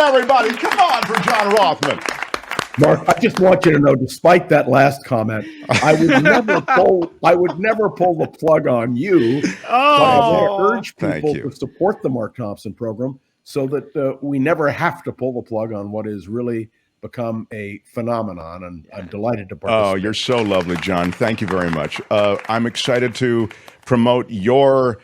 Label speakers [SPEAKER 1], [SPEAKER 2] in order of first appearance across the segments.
[SPEAKER 1] everybody. Come on for John Rothmann.
[SPEAKER 2] Mark, I just want you to know, despite that last comment, I would never pull the plug on you. But I want to urge people to support the Mark Thompson program so that we never have to pull the plug on what has really become a phenomenon, and I'm delighted to participate.
[SPEAKER 1] Oh, you're so lovely, John. Thank you very much. I'm excited to promote your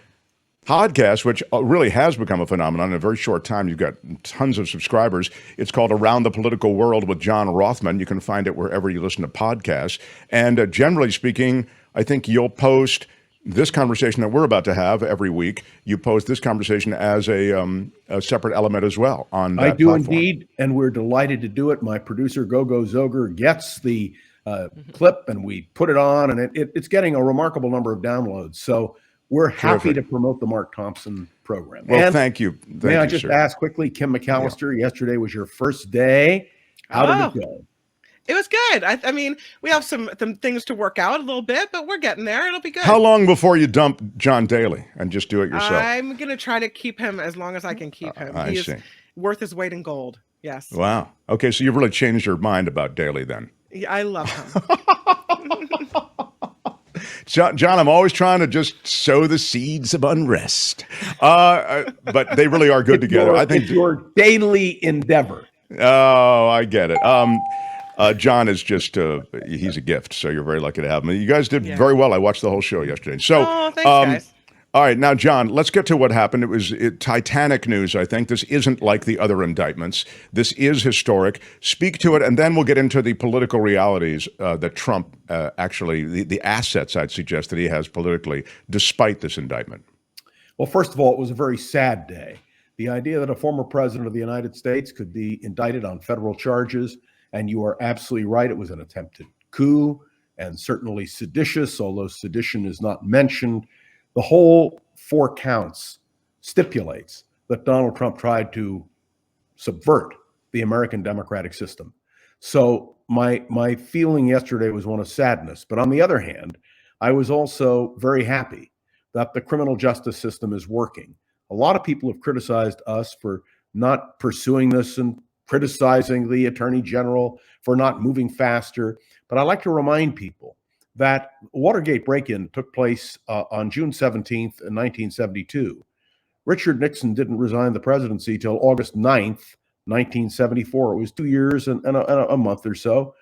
[SPEAKER 1] podcast, which really has become a phenomenon in a very short time. You've got tons of subscribers. It's called Around the Political World with John Rothmann. You can find it wherever you listen to podcasts. And generally speaking, I think you'll post this conversation that we're about to have every week. You post this conversation as a separate element as well on that
[SPEAKER 2] I do
[SPEAKER 1] platform.
[SPEAKER 2] Indeed, and we're delighted to do it. My producer, Gogo Zoger, gets the clip, and we put it on, and it's getting a remarkable number of downloads. So we're happy to promote the Mark Thompson program.
[SPEAKER 1] Well,
[SPEAKER 2] and
[SPEAKER 1] thank you.
[SPEAKER 2] May I just ask quickly, Kim McAllister, yesterday was your first day. How did it go?
[SPEAKER 3] It was good. I mean, we have some things to work out a little bit, but we're getting there. It'll be good.
[SPEAKER 1] How long before you dump John Daly and just do it yourself?
[SPEAKER 3] I'm going to try to keep him as long as I can keep him.
[SPEAKER 1] I see.
[SPEAKER 3] Is worth his weight in gold. Yes.
[SPEAKER 1] Wow. Okay, so you've really changed your mind about Daly then.
[SPEAKER 3] Yeah, I love him.
[SPEAKER 1] John, I'm always trying to just sow the seeds of unrest. But they really are good together. I think
[SPEAKER 2] it's your daily endeavor.
[SPEAKER 1] Oh, I get it. John is just, he's a gift, so you're very lucky to have him. You guys did very well. I watched the whole show yesterday. So,
[SPEAKER 3] thanks, guys.
[SPEAKER 1] All right, now, John, let's get to what happened. It was Titanic news, I think. This isn't like the other indictments. This is historic. Speak to it, and then we'll get into the political realities that Trump actually, the assets, I'd suggest, that he has politically, despite this indictment.
[SPEAKER 2] Well, first of all, it was a very sad day. The idea that a former president of the United States could be indicted on federal charges, and you are absolutely right, it was an attempted coup, and certainly seditious, although sedition is not mentioned. The whole 4 counts stipulates that Donald Trump tried to subvert the American democratic system. So my feeling yesterday was one of sadness. But on the other hand, I was also very happy that the criminal justice system is working. A lot of people have criticized us for not pursuing this and criticizing the Attorney General for not moving faster. But I like to remind people that Watergate break-in took place on June 17th, 1972. Richard Nixon didn't resign the presidency till August 9th, 1974. It was 2 years and a month or so.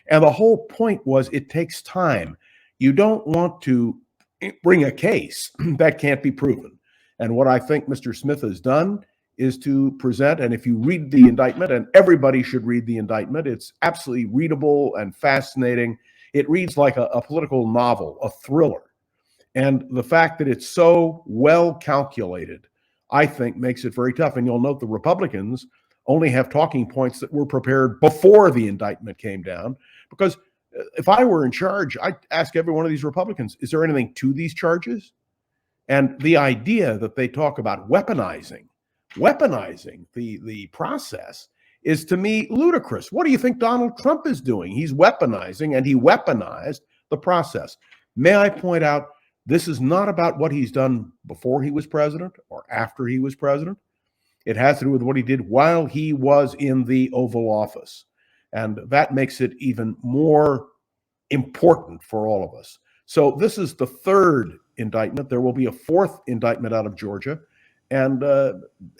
[SPEAKER 2] And the whole point was it takes time. You don't want to bring a case that can't be proven. And what I think Mr. Smith has done is to present, and if you read the indictment, and everybody should read the indictment, it's absolutely readable and fascinating. It reads like a political novel, a thriller. And the fact that it's so well calculated, I think, makes it very tough. And you'll note the Republicans only have talking points that were prepared before the indictment came down. Because if I were in charge, I'd ask every one of these Republicans, is there anything to these charges? And the idea that they talk about weaponizing the process is, to me, ludicrous. What do you think Donald Trump is doing? He's weaponizing, and he weaponized the process. May I point out, this is not about what he's done before he was president or after he was president. It has to do with what he did while he was in the Oval Office. And that makes it even more important for all of us. So this is the 3rd indictment. There will be a 4th indictment out of Georgia. And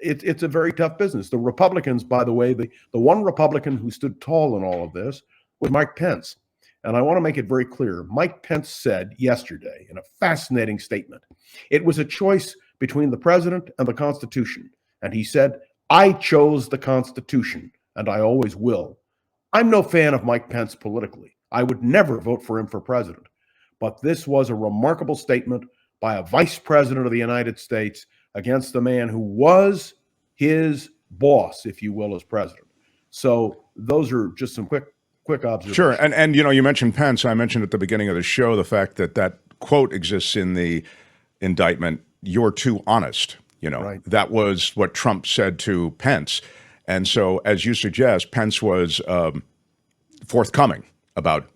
[SPEAKER 2] it's a very tough business. The Republicans, by the way, the one Republican who stood tall in all of this was Mike Pence. And I want to make it very clear. Mike Pence said yesterday in a fascinating statement, it was a choice between the president and the Constitution. And he said, I chose the Constitution, and I always will. I'm no fan of Mike Pence politically. I would never vote for him for president. But this was a remarkable statement by a vice president of the United States against the man who was his boss, if you will, as president. So those are just some quick observations.
[SPEAKER 1] Sure, and you know, you mentioned Pence. I mentioned at the beginning of the show the fact that that quote exists in the indictment, "You're too honest." You know, right. That was what Trump said to Pence. And so, as you suggest, Pence was forthcoming about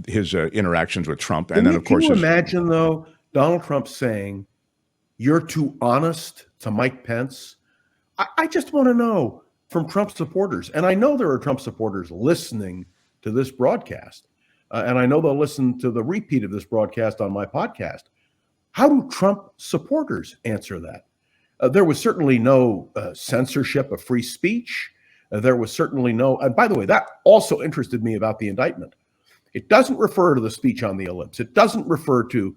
[SPEAKER 1] his interactions with Trump. And then, of course,
[SPEAKER 2] can you imagine, though, Donald Trump saying, "You're too honest" to Mike Pence? I just want to know, from Trump supporters. And I know there are Trump supporters listening to this broadcast. And I know they'll listen to the repeat of this broadcast on my podcast. How do Trump supporters answer that? There was certainly no censorship of free speech. There was certainly no, and by the way, that also interested me about the indictment. It doesn't refer to the speech on the ellipse. It doesn't refer to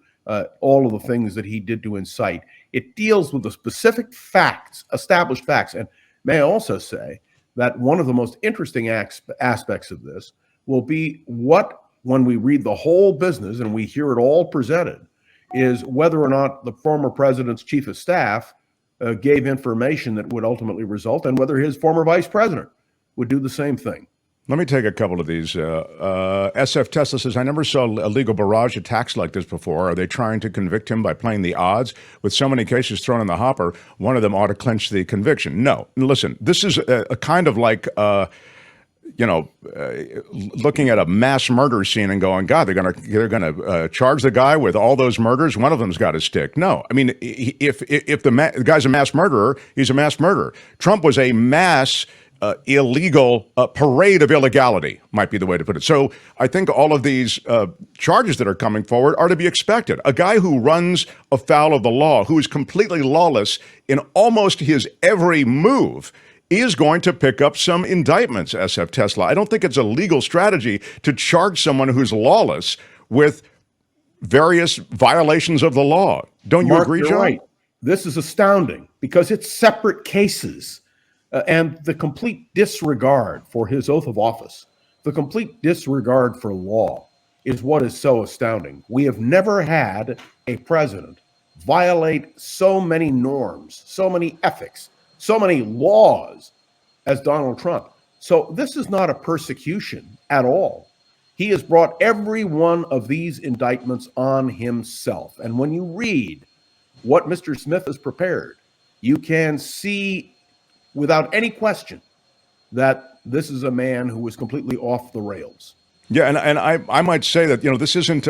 [SPEAKER 2] all of the things that he did to incite. It deals with the specific facts, established facts. And may I also say that one of the most interesting aspects of this will be what, when we read the whole business and we hear it all presented, is whether or not the former president's chief of staff gave information that would ultimately result, and whether his former vice president would do the same thing.
[SPEAKER 1] Let me take a couple of these. SF Tesla says, I never saw illegal barrage attacks like this before. Are they trying to convict him by playing the odds? With so many cases thrown in the hopper, one of them ought to clinch the conviction. No. Listen, this is a kind of like, looking at a mass murder scene and going, God, they're gonna charge the guy with all those murders. One of them's got to stick. No, I mean, if the guy's a mass murderer, he's a mass murderer. Trump was a mass illegal parade of illegality, might be the way to put it. So I think all of these charges that are coming forward are to be expected. A guy who runs afoul of the law, who is completely lawless in almost his every move, is going to pick up some indictments, SF Tesla. I don't think it's a legal strategy to charge someone who's lawless with various violations of the law. Don't you agree, John?
[SPEAKER 2] Right. This is astounding because it's separate cases. And the complete disregard for his oath of office, the complete disregard for law is what is so astounding. We have never had a president violate so many norms, so many ethics, so many laws as Donald Trump. So this is not a persecution at all. He has brought every one of these indictments on himself. And when you read what Mr. Smith has prepared, you can see without any question that this is a man who was completely off the rails.
[SPEAKER 1] Yeah, and I might say that, this isn't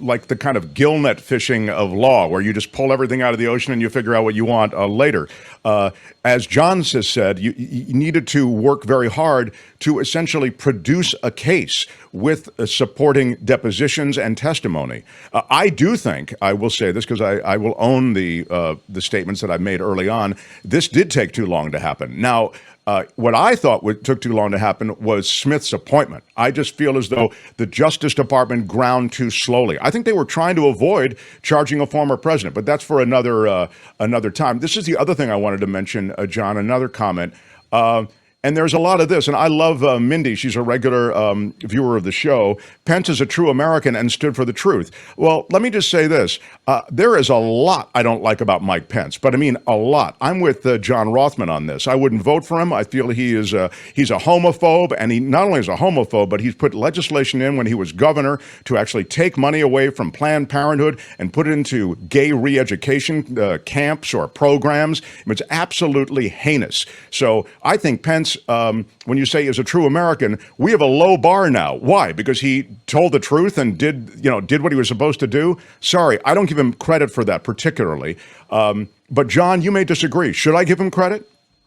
[SPEAKER 1] like the kind of gill net fishing of law where you just pull everything out of the ocean and you figure out what you want later. As John has said, you needed to work very hard to essentially produce a case with supporting depositions and testimony. I do think, I will say this because I will own the statements that I made early on, this did take too long to happen. Now, what I thought took too long to happen was Smith's appointment. I just feel as though the Justice Department ground too slowly. I think they were trying to avoid charging a former president, but that's for another time. This is the other thing I wanted to mention, John, another comment. And there's a lot of this, and I love Mindy. She's a regular viewer of the show. Pence is a true American and stood for the truth. Well, let me just say this. There is a lot I don't like about Mike Pence, but I mean a lot. I'm with John Rothmann on this. I wouldn't vote for him. I feel he's a homophobe, and he not only is a homophobe, but he's put legislation in when he was governor to actually take money away from Planned Parenthood and put it into gay re-education camps or programs. It's absolutely heinous. So I think Pence, when you say is a true American, we have a low bar now. Why? Because he told the truth and did what he was supposed to do? Sorry, I don't give him credit for that particularly. But John, you may disagree. Should I give him credit?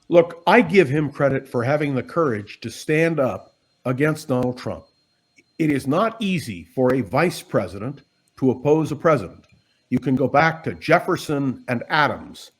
[SPEAKER 2] Look, I give him credit for having the courage to stand up against Donald Trump. It is not easy for a vice president to oppose a president. You can go back to Jefferson and Adams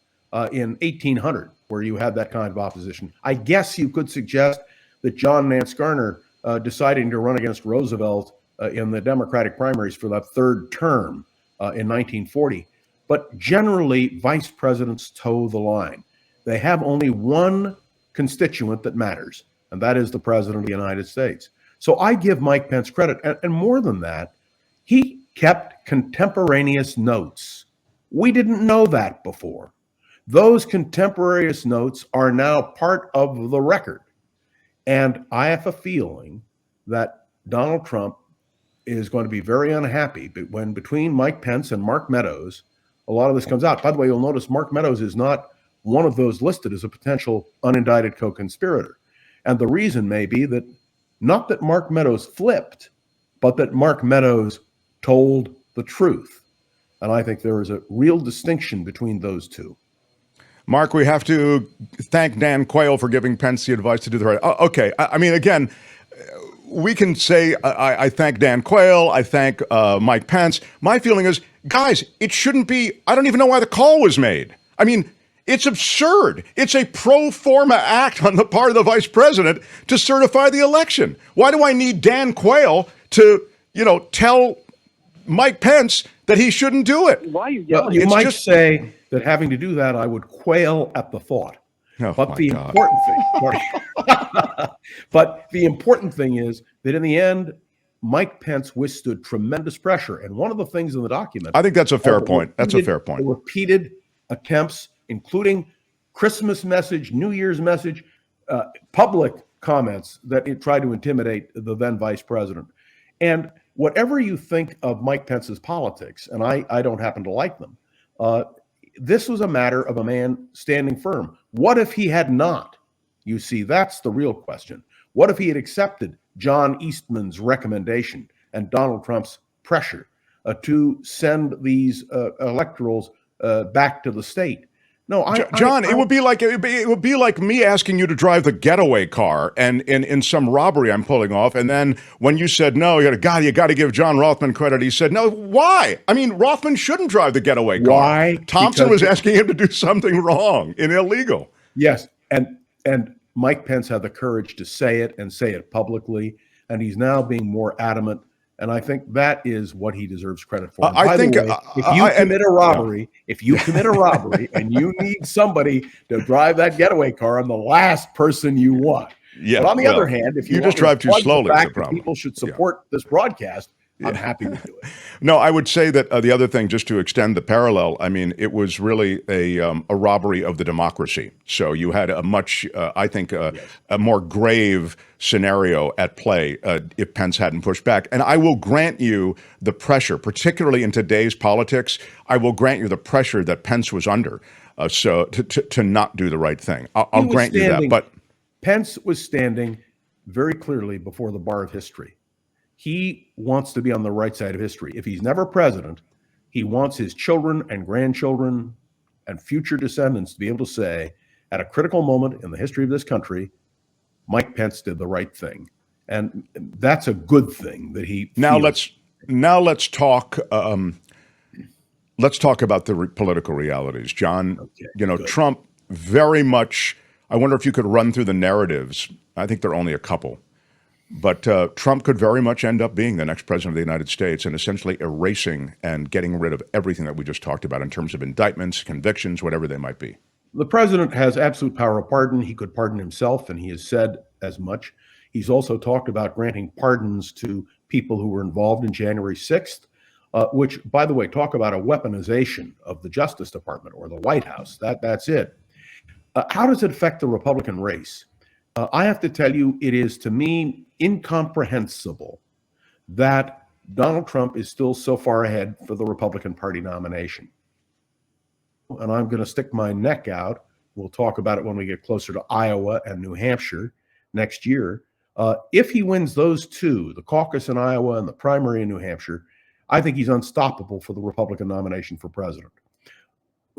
[SPEAKER 2] in 1800, where you had that kind of opposition. I guess you could suggest that John Nance Garner deciding to run against Roosevelt in the Democratic primaries for that third term in 1940. But generally, vice presidents toe the line. They have only one constituent that matters, and that is the President of the United States. So I give Mike Pence credit. And more than that, he kept contemporaneous notes. We didn't know that before. Those contemporaneous notes are now part of the record. And I have a feeling that Donald Trump is going to be very unhappy when between Mike Pence and Mark Meadows, a lot of this comes out. By the way, you'll notice Mark Meadows is not one of those listed as a potential unindicted co-conspirator. And the reason may be that not that Mark Meadows flipped, but that Mark Meadows told the truth. And I think there is a real distinction between those two.
[SPEAKER 1] Mark, we have to thank Dan Quayle for giving Pence the advice to do the right. Okay, I mean, again, we can say I thank Dan Quayle, I thank Mike Pence. My feeling is, guys, it shouldn't be. I don't even know why the call was made. I mean, it's absurd. It's a pro forma act on the part of the vice president to certify the election. Why do I need Dan Quayle to, tell Mike Pence that he shouldn't do it?
[SPEAKER 4] Why are you yelling?
[SPEAKER 2] Well, you might say that having to do that, I would quail at the thought.
[SPEAKER 1] Oh,
[SPEAKER 2] but the
[SPEAKER 1] God.
[SPEAKER 2] important thing, but the important thing is that in the end, Mike Pence withstood tremendous pressure. And one of the things in the document,
[SPEAKER 1] I think that's a fair point. That's a fair point.
[SPEAKER 2] The repeated attempts, including Christmas message, New Year's message, public comments that it tried to intimidate the then vice president. And whatever you think of Mike Pence's politics, and I don't happen to like them, this was a matter of a man standing firm. What if he had not? You see, that's the real question. What if he had accepted John Eastman's recommendation and Donald Trump's pressure to send these electorals back to the state? No,
[SPEAKER 1] John, it would be like me asking you to drive the getaway car and in some robbery I'm pulling off, and then when you said no, you got to give John Rothmann credit. He said no. Why? I mean, Rothmann shouldn't drive the getaway car.
[SPEAKER 2] Why?
[SPEAKER 1] Thompson was asking him to do something wrong and illegal.
[SPEAKER 2] Yes, and Mike Pence had the courage to say it and say it publicly, and he's now being more adamant. And I think that is what he deserves credit for.
[SPEAKER 1] I think
[SPEAKER 2] way, if you commit a robbery, and you need somebody to drive that getaway car, I'm the last person you want.
[SPEAKER 1] Yeah.
[SPEAKER 2] But on the other hand, if you
[SPEAKER 1] just drive too slowly,
[SPEAKER 2] the
[SPEAKER 1] is
[SPEAKER 2] fact
[SPEAKER 1] the problem.
[SPEAKER 2] that people should support this broadcast, I'm happy to do it.
[SPEAKER 1] No, I would say that the other thing, just to extend the parallel, I mean, it was really a robbery of the democracy. So you had a much, I think, a more grave scenario at play if Pence hadn't pushed back. And I will grant you the pressure, particularly in today's politics, I will grant you the pressure that Pence was under so to not do the right thing. I'll grant you that. But
[SPEAKER 2] Pence was standing very clearly before the bar of history. He wants to be on the right side of history. If he's never president, he wants his children and grandchildren and future descendants to be able to say, at a critical moment in the history of this country, Mike Pence did the right thing. And that's a good thing that he feels.
[SPEAKER 1] Let's talk about the political realities, John.
[SPEAKER 2] Okay,
[SPEAKER 1] good. Trump very much, I wonder if you could run through the narratives. I think there are only a couple. But Trump could very much end up being the next president of the United States and essentially erasing and getting rid of everything that we just talked about in terms of indictments, convictions, whatever they might be.
[SPEAKER 2] The president has absolute power of pardon. He could pardon himself, and he has said as much. He's also talked about granting pardons to people who were involved in January 6th, which, by the way, talk about a weaponization of the Justice Department or the White House. That's it. How does it affect the Republican race? I have to tell you, it is, to me, incomprehensible that Donald Trump is still so far ahead for the Republican Party nomination. And I'm going to stick my neck out. We'll talk about it when we get closer to Iowa and New Hampshire next year. If he wins those two, the caucus in Iowa and the primary in New Hampshire, I think he's unstoppable for the Republican nomination for president.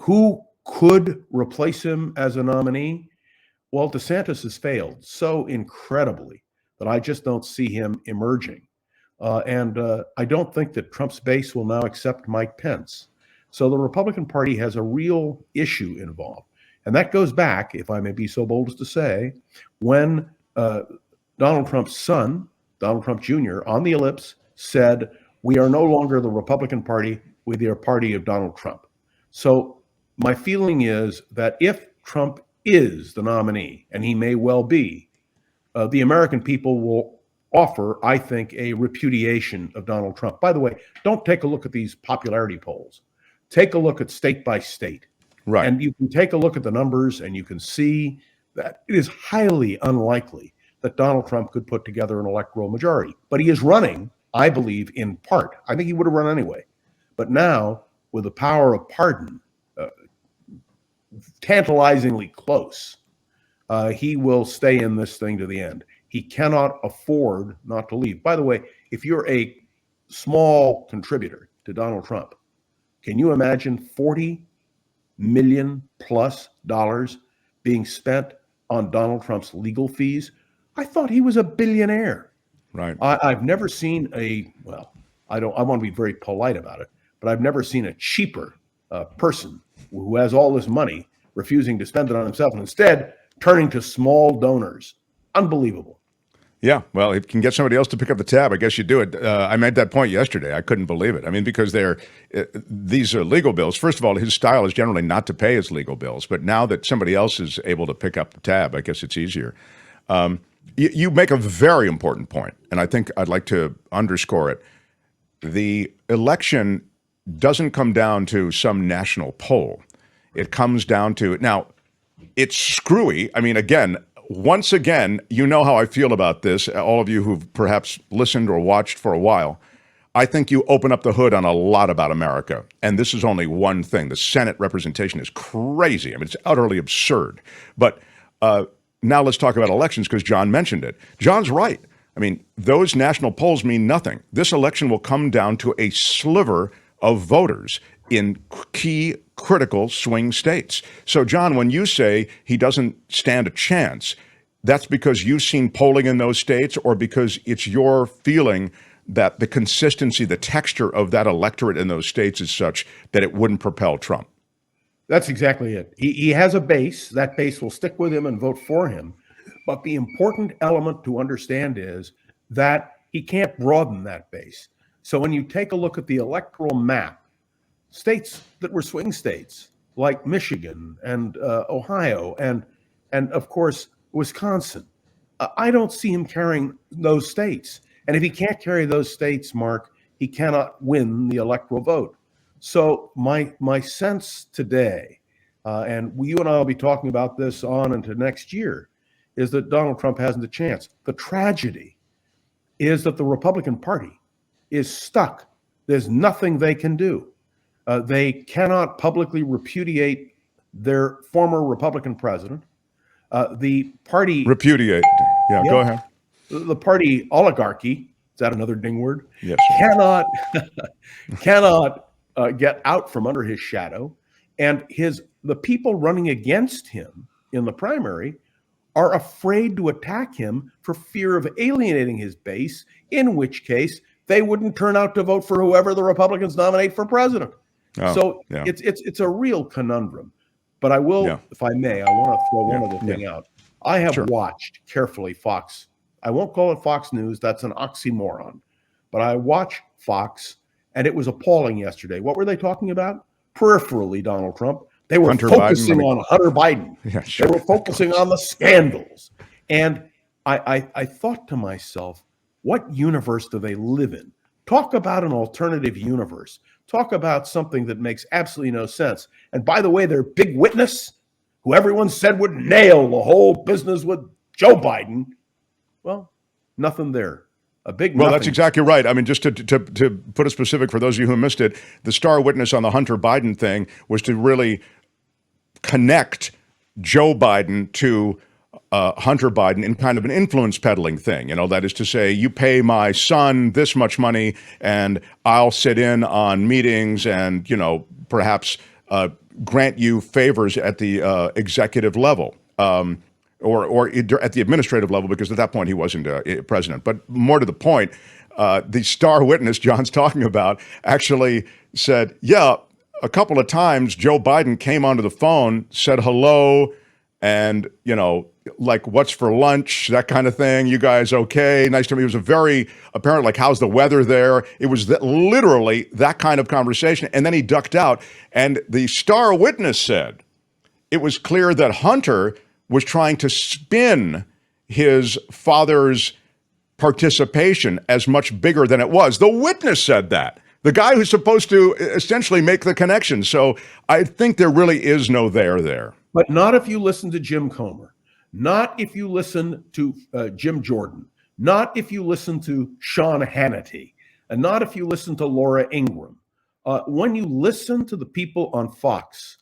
[SPEAKER 2] Who could replace him as a nominee? Well, DeSantis has failed so incredibly that I just don't see him emerging. And I don't think that Trump's base will now accept Mike Pence. So the Republican Party has a real issue involved. And that goes back, if I may be so bold as to say, when Donald Trump's son, Donald Trump Jr., on the ellipse said, we are no longer the Republican Party, we are a party of Donald Trump. So my feeling is that if Trump is the nominee, and he may well be, the American people will offer, I think, a repudiation of Donald Trump. By the way, don't take a look at these popularity polls. Take a look at state by state.
[SPEAKER 1] Right.
[SPEAKER 2] And you can take a look at the numbers and you can see that it is highly unlikely that Donald Trump could put together an electoral majority. But he is running, I believe, in part. I think he would have run anyway. But now, with the power of pardon, tantalizingly close, he will stay in this thing to the end. He cannot afford not to leave. By the way, if you're a small contributor to Donald Trump, can you imagine 40 million plus dollars being spent on Donald Trump's legal fees. I thought he was a billionaire.
[SPEAKER 1] Right.
[SPEAKER 2] I've never seen I want to be very polite about it, but I've never seen a cheaper person who has all this money refusing to spend it on himself and instead turning to small donors. Unbelievable.
[SPEAKER 1] Yeah, well, if you can get somebody else to pick up the tab, I guess you do it. I made that point yesterday. I couldn't believe it. I mean, because these are legal bills. First of all, his style is generally not to pay his legal bills. But now that somebody else is able to pick up the tab, I guess it's easier. You make a very important point, and I think I'd like to underscore it. The election doesn't come down to some national poll. It comes down to, now, it's screwy. I mean, once again, you know how I feel about this, all of you who've perhaps listened or watched for a while. I think you open up the hood on a lot about America, and this is only one thing. The Senate representation is crazy. I mean, it's utterly absurd. But now let's talk about elections, because John mentioned it. John's right. I mean, those national polls mean nothing. This election will come down to a sliver of voters in key critical swing states. So, John, when you say he doesn't stand a chance, that's because you've seen polling in those states, or because it's your feeling that the consistency, the texture of that electorate in those states is such that it wouldn't propel Trump?
[SPEAKER 2] That's exactly it. He has a base. That base will stick with him and vote for him. But the important element to understand is that he can't broaden that base. So when you take a look at the electoral map, states that were swing states like Michigan and Ohio and of course Wisconsin, I don't see him carrying those states. And if he can't carry those states, Mark, he cannot win the electoral vote. So my sense today, and you and I will be talking about this on into next year, is that Donald Trump hasn't a chance. The tragedy is that the Republican Party is stuck. There's nothing they can do. They cannot publicly repudiate their former Republican president. The party...
[SPEAKER 1] Repudiate. Yeah, go ahead.
[SPEAKER 2] The party oligarchy, is that another ding word?
[SPEAKER 1] Yes.
[SPEAKER 2] Cannot get out from under his shadow. And the people running against him in the primary are afraid to attack him for fear of alienating his base, in which case they wouldn't turn out to vote for whoever the Republicans nominate for president. It's a real conundrum. But I will, if I may, I want to throw one other thing out. I have watched carefully Fox. I won't call it Fox News. That's an oxymoron. But I watch Fox, and it was appalling yesterday. What were they talking about? Peripherally, Donald Trump. They were focusing on Hunter Biden.
[SPEAKER 1] Yeah, sure.
[SPEAKER 2] They were focusing on the scandals. And I thought to myself, what universe do they live in? Talk about an alternative universe. Talk about something that makes absolutely no sense. And by the way, their big witness, who everyone said would nail the whole business with Joe Biden, well, nothing there.
[SPEAKER 1] Well, that's exactly right. I mean, just to put a specific for those of you who missed it, the star witness on the Hunter Biden thing was to really connect Joe Biden to Hunter Biden in kind of an influence peddling thing. You know, that is to say, you pay my son this much money and I'll sit in on meetings and, you know, perhaps grant you favors at the executive level. Or at the administrative level, because at that point he wasn't president. But more to the point, the star witness John's talking about actually said, yeah, a couple of times Joe Biden came onto the phone, said hello, and, you know, like, what's for lunch, that kind of thing. You guys okay? Nice to meet you. It was a very apparent, like, how's the weather there? It was literally that kind of conversation. And then he ducked out. And the star witness said it was clear that Hunter was trying to spin his father's participation as much bigger than it was. The witness said that. The guy who's supposed to essentially make the connection. So I think there really is no there.
[SPEAKER 2] But not if you listen to Jim Comer. Not if you listen to Jim Jordan. Not if you listen to Sean Hannity. And not if you listen to Laura Ingraham. When you listen to the people on Fox,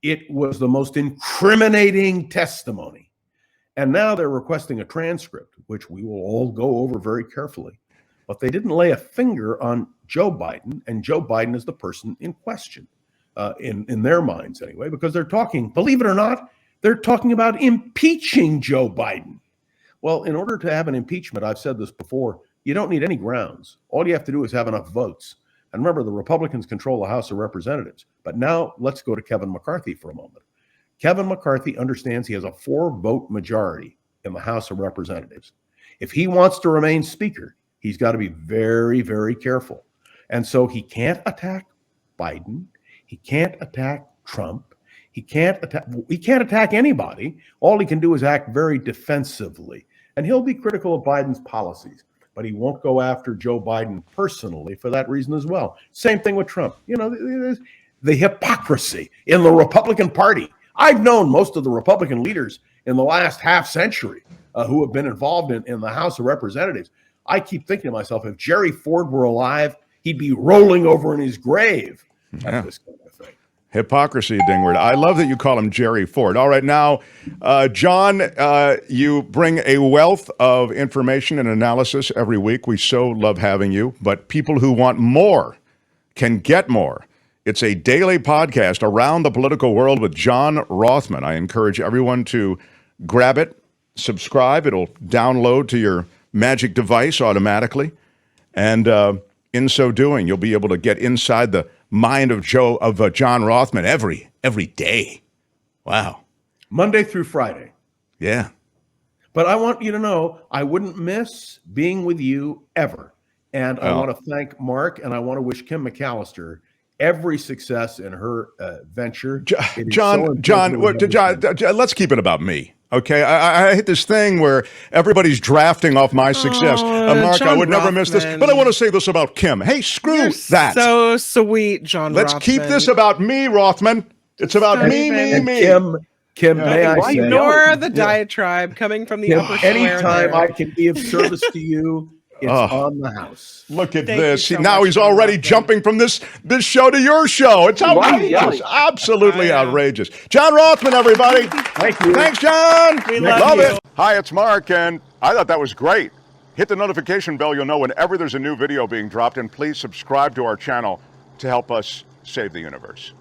[SPEAKER 2] it was the most incriminating testimony. And now they're requesting a transcript, which we will all go over very carefully. But they didn't lay a finger on Joe Biden, and Joe Biden is the person in question. in their minds anyway, because they're talking, believe it or not, they're talking about impeaching Joe Biden. Well, in order to have an impeachment, I've said this before, you don't need any grounds. All you have to do is have enough votes. And remember, the Republicans control the House of Representatives. But now let's go to Kevin McCarthy for a moment. Kevin McCarthy understands he has a 4-vote majority in the House of Representatives. If he wants to remain Speaker, he's got to be very, very careful. And so he can't attack Biden. He can't attack Trump. He can't attack anybody. All he can do is act very defensively. And he'll be critical of Biden's policies, but he won't go after Joe Biden personally for that reason as well. Same thing with Trump. You know, the hypocrisy in the Republican Party. I've known most of the Republican leaders in the last half century who have been involved in the House of Representatives. I keep thinking to myself, if Jerry Ford were alive, he'd be rolling over in his grave at this kind of thing.
[SPEAKER 1] Hypocrisy, Dingward. I love that you call him Jerry Ford. All right, now, John, you bring a wealth of information and analysis every week. We so love having you, but people who want more can get more. It's a daily podcast around the political world with John Rothmann. I encourage everyone to grab it, subscribe. It'll download to your magic device automatically. And in so doing, you'll be able to get inside the mind of John Rothmann every day. Wow.
[SPEAKER 2] Monday through Friday.
[SPEAKER 1] Yeah.
[SPEAKER 2] But I want you to know I wouldn't miss being with you ever. And I want to thank Mark, and I want to wish Kim McAllister every success in her venture.
[SPEAKER 1] John, let's keep it about me. Okay, I hit this thing where everybody's drafting off my success. Mark,
[SPEAKER 3] John
[SPEAKER 1] I would never miss this, but I want to say this about Kim. Hey, screw that.
[SPEAKER 3] So sweet, John.
[SPEAKER 1] Let's keep this about me, Rothman. It's about me.
[SPEAKER 2] Kim, may I say,
[SPEAKER 3] ignore the diatribe coming from the
[SPEAKER 2] Kim,
[SPEAKER 3] upper square.
[SPEAKER 2] anytime I can be of service to you, it's on the house.
[SPEAKER 1] Look at
[SPEAKER 3] Thank
[SPEAKER 1] this.
[SPEAKER 3] you so
[SPEAKER 1] Now
[SPEAKER 3] much,
[SPEAKER 1] he's already
[SPEAKER 3] Rothman.
[SPEAKER 1] jumping from this show to your show. It's outrageous. Absolutely outrageous. John Rothmann, everybody.
[SPEAKER 2] Thank you.
[SPEAKER 1] Thanks, John.
[SPEAKER 3] We love you.
[SPEAKER 1] it. Hi, it's Mark, and I thought that was great. Hit the notification bell. You'll know whenever there's a new video being dropped, and please subscribe to our channel to help us save the universe.